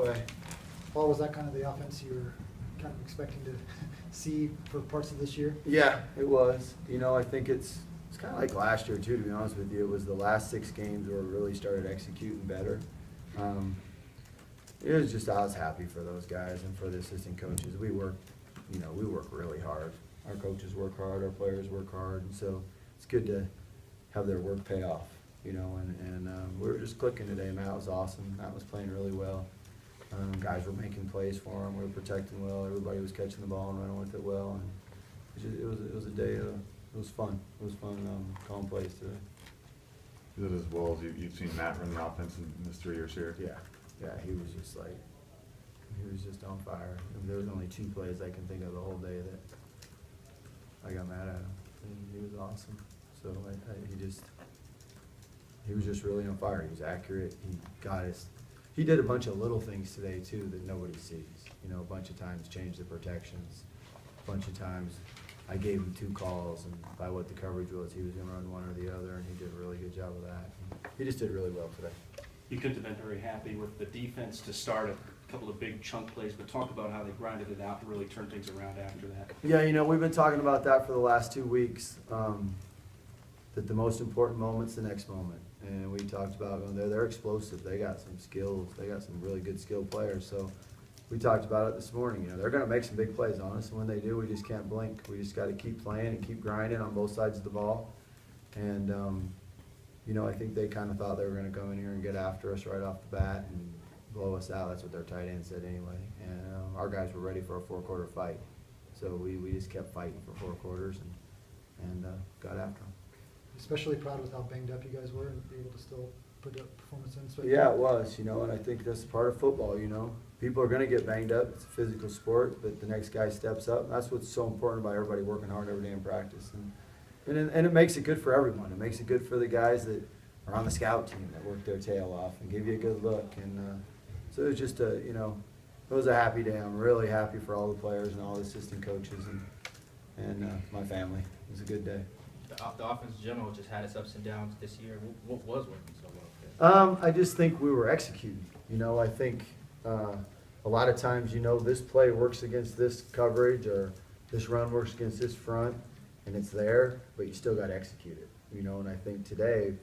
away. Paul, was that kind of the offense you were kind of expecting to see for parts of this year? Yeah, it was. You know, I think it's kind of like last year too, to be honest with you. It was the last 6 games where we really started executing better. It was just, I was happy for those guys and for the assistant coaches. We work really hard. Our coaches work hard, our players work hard, and so it's good to have their work pay off, you know, and we were just clicking today. Matt was awesome. Matt was playing really well. Guys were making plays for him. We were protecting well. Everybody was catching the ball and running with it well. And it was a day. It was fun. It was fun calling plays today. Is it as well as you've seen Matt run the offense in his 3 years here? Yeah, he was just on fire. And there was only 2 plays I can think of the whole day that I got mad at him. And he was awesome. So he was just really on fire. He was accurate. He got us. He did a bunch of little things today too that nobody sees. You know, a bunch of times changed the protections. A bunch of times I gave him 2 calls, and by what the coverage was, he was going to run one or the other, and he did a really good job of that. He just did really well today. You couldn't have been very happy with the defense to start a couple of big chunk plays, but talk about how they grinded it out and really turned things around after that. Yeah, you know, we've been talking about that for the last 2 weeks, that the most important moment's the next moment. And we talked about they're explosive. They got some skills. They got some really good skilled players. So we talked about it this morning. You know, they're going to make some big plays on us. And when they do, we just can't blink. We just got to keep playing and keep grinding on both sides of the ball. And, you know, I think they kind of thought they were going to come in here and get after us right off the bat and blow us out. That's what their tight end said anyway. And our guys were ready for a 4-quarter fight. So we just kept fighting for 4 quarters and got after them. Especially proud with how banged up you guys were and be able to still put a performance in. So Yeah, it was, you know, and I think that's part of football, you know. People are going to get banged up. It's a physical sport, but the next guy steps up. And that's what's so important about everybody working hard every day in practice. And it makes it good for everyone. It makes it good for the guys that are on the scout team that work their tail off and give you a good look. And so it was just it was a happy day. I'm really happy for all the players and all the assistant coaches and my family. It was a good day. The offense in general just had its ups and downs this year. What was working so well? I just think we were executing. You know, I think a lot of times, you know, this play works against this coverage or this run works against this front, and it's there, but you still got to execute it. You know, and I think today,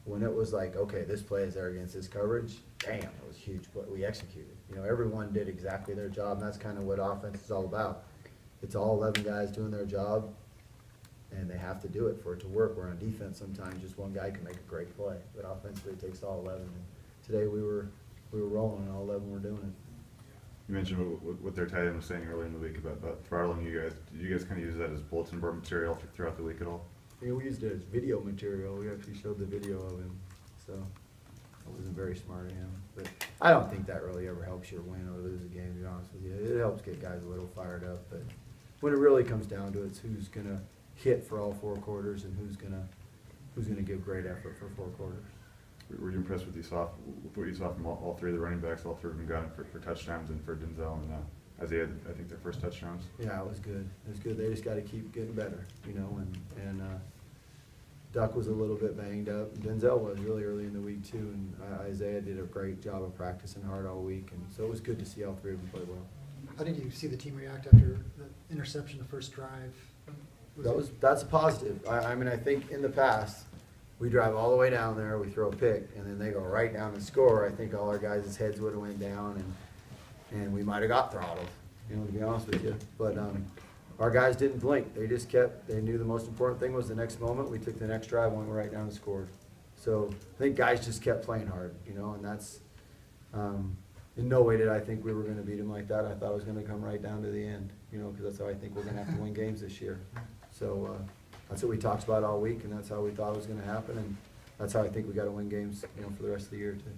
when it was like, okay, this play is there against this coverage, damn, it was huge, but we executed. You know, everyone did exactly their job, and that's kind of what offense is all about. It's all 11 guys doing their job, and they have to do it for it to work. Where on defense, sometimes just one guy can make a great play, but offensively it takes all 11. And today we were rolling, and all 11 were doing it. You mentioned what their tight end was saying earlier in the week about throttling you guys. Did you guys kind of use that as bulletin board material throughout the week at all? Yeah, we used it as video material. We actually showed the video of him, so it wasn't very smart of him. But I don't think that really ever helps you win or lose a game, to be honest with you. It helps get guys a little fired up, but when it really comes down to it, it's who's going to hit for all 4 quarters and who's gonna give great effort for 4 quarters. Were you impressed with what you saw from all 3 of the running backs? All 3 of them got for touchdowns, and for Denzel and Isaiah, I think their first touchdowns. Yeah, it was good. It was good. They just got to keep getting better, you know. And Duck was a little bit banged up. Denzel was really early in the week too, and Isaiah did a great job of practicing hard all week, and so it was good to see all 3 of them play well. How did you see the team react after the interception, the first drive? That's a positive. I mean, I think in the past, we drive all the way down there, we throw a pick, and then they go right down and score. I think all our guys' heads would have went down, and we might have got throttled, you know, to be honest with you. But our guys didn't blink. They just they knew the most important thing was the next moment. We took the next drive, went right down and scored. So I think guys just kept playing hard, you know, and that's in no way did I think we were going to beat them like that. I thought it was going to come right down to the end, you know, because that's how I think we're going to have to win games this year. So that's what we talked about all week, and that's how we thought it was going to happen, and that's how I think we got to win games, you know, for the rest of the year too.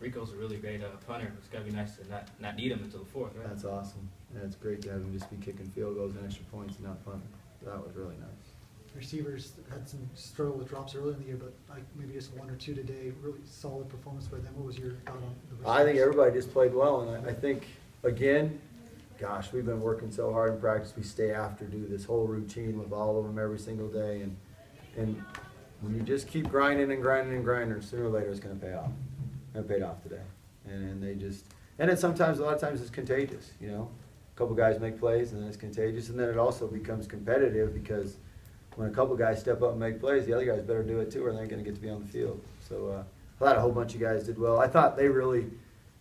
Rico's a really great punter. It's got to be nice to not need him until the 4th, right? That's awesome. Yeah, it's great to have him just be kicking field goals and extra points and not punting. That was really nice. Receivers had some struggle with drops earlier in the year, but like maybe just 1 or 2 today. Really solid performance by them. What was your thought on the receivers? I think everybody just played well, and I think, again, gosh, we've been working so hard in practice. We stay after, do this whole routine with all of them every single day, and when you just keep grinding and grinding and grinding, sooner or later it's going to pay off. And it paid off today. And they just, and it sometimes, a lot of times it's contagious, you know? A couple guys make plays and then it's contagious, and then it also becomes competitive because when a couple guys step up and make plays, the other guys better do it too, or they ain't gonna get to be on the field. So, I thought a whole bunch of guys did well. I thought they really,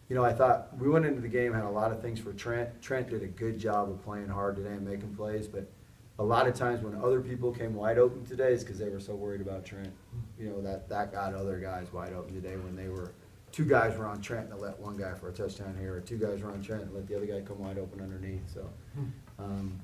you know, I thought we went into the game, had a lot of things for Trent. Trent did a good job of playing hard today and making plays, but a lot of times when other people came wide open today, it's because they were so worried about Trent. You know, that got other guys wide open today when they were, two guys were on Trent and they let one guy for a touchdown here, or two guys were on Trent and let the other guy come wide open underneath. So,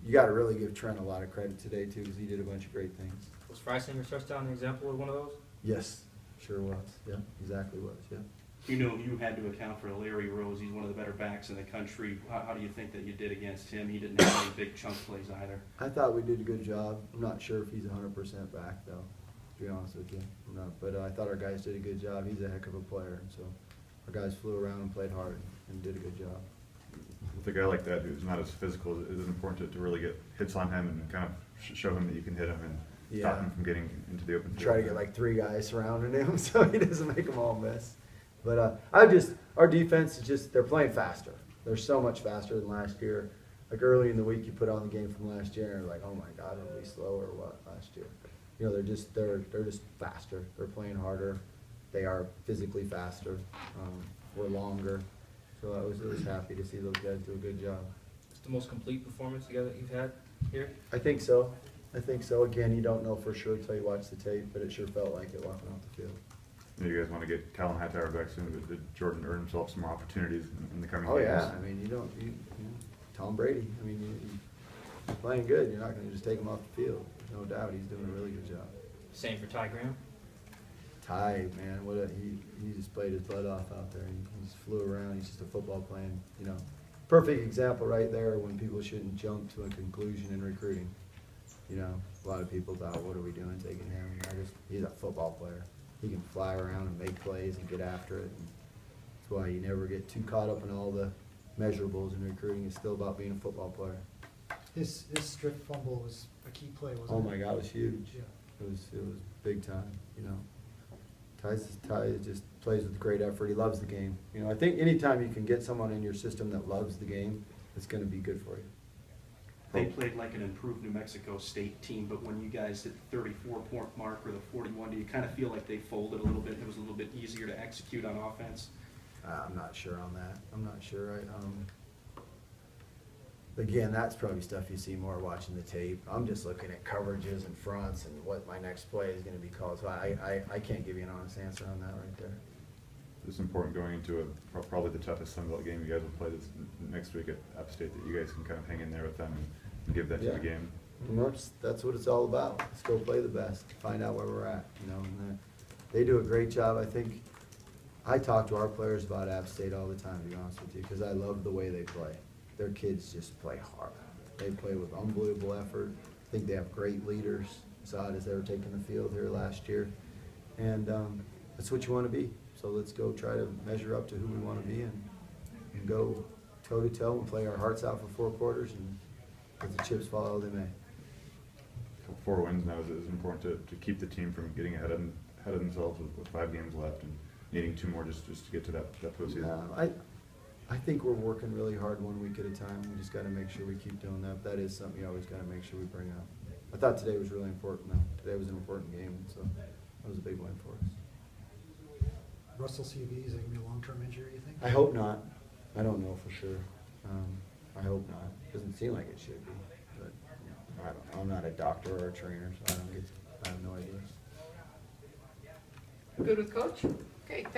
you got to really give Trent a lot of credit today too, because he did a bunch of great things. Was Freisinger's touchdown an example of one of those? Yes, sure was. Yeah, exactly was. Yeah. You know, you had to account for Larry Rose. He's one of the better backs in the country. How do you think that you did against him? He didn't have any big chunk plays either. I thought we did a good job. I'm not sure if he's 100% back though, to be honest with you. I'm not, but I thought our guys did a good job. He's a heck of a player, and so our guys flew around and played hard and did a good job. With a guy like that who's not as physical, it is important to really get hits on him and kind of show him that you can hit him and stop him from getting into the open field. Try to get like three guys surrounding him so he doesn't make them all miss. But our defense is just, they're playing faster. They're so much faster than last year. Like early in the week, you put on the game from last year and you're like, oh my God, are we slow or what last year? You know, they're just faster. They're playing harder. They are physically faster. We're longer. So I was happy to see those guys do a good job. It's the most complete performance together you've had here? I think so. Again, you don't know for sure until you watch the tape, but it sure felt like it walking off the field. You guys want to get Calvin Hightower back soon, but did Jordan earn himself some more opportunities in the coming Oh games? yeah, I mean, you know, Tom Brady, I mean, he's playing good. You're not gonna just take him off the field. No doubt, he's doing a really good job. Same for Ty Graham? Ty, man, he just played his butt off out there. He just flew around. He's just a football playing, you know, perfect example right there when people shouldn't jump to a conclusion in recruiting. You know, a lot of people thought, what are we doing taking him? He's a football player. He can fly around and make plays and get after it. And that's why you never get too caught up in all the measurables in recruiting. It's still about being a football player. His strip fumble was a key play, wasn't it? Oh my God, it was huge. Yeah. It was big time, you know. Ty just plays with great effort. He loves the game. You know, I think anytime you can get someone in your system that loves the game, it's going to be good for you. They played like an improved New Mexico State team, but when you guys hit the 34-point mark or the 41, do you kind of feel like they folded a little bit? It was a little bit easier to execute on offense? I'm not sure on that. I'm not sure. Again, that's probably stuff you see more watching the tape. I'm just looking at coverages and fronts and what my next play is going to be called. So I can't give you an honest answer on that right there. It's important going into probably the toughest Sun Belt game you guys will play this next week at App State, that you guys can kind of hang in there with them and give that to the game. And that's what it's all about. Let's go play the best, find out where we're at, you know. And they do a great job. I think I talk to our players about App State all the time, to be honest with you, because I love the way they play. Their kids just play hard. They play with unbelievable effort. I think they have great leaders. Saw it as they were taking the field here last year. And that's what you want to be. So let's go try to measure up to who we want to be and go toe-to-toe and play our hearts out for 4 quarters and let the chips fall how they may. 4 wins now is important to keep the team from getting ahead of themselves with 5 games left and needing 2 more just to get to that postseason. I think we're working really hard 1 week at a time. We just got to make sure we keep doing that. That is something you always got to make sure we bring up. I thought today was really important, though. Today was an important game, so that was a big win for us. Russell CV, is it going to be a long-term injury, you think? I hope not. I don't know for sure. I hope not. Doesn't seem like it should be, but I don't know. I'm not a doctor or a trainer, so I have no idea. Good with Coach? Okay, thanks.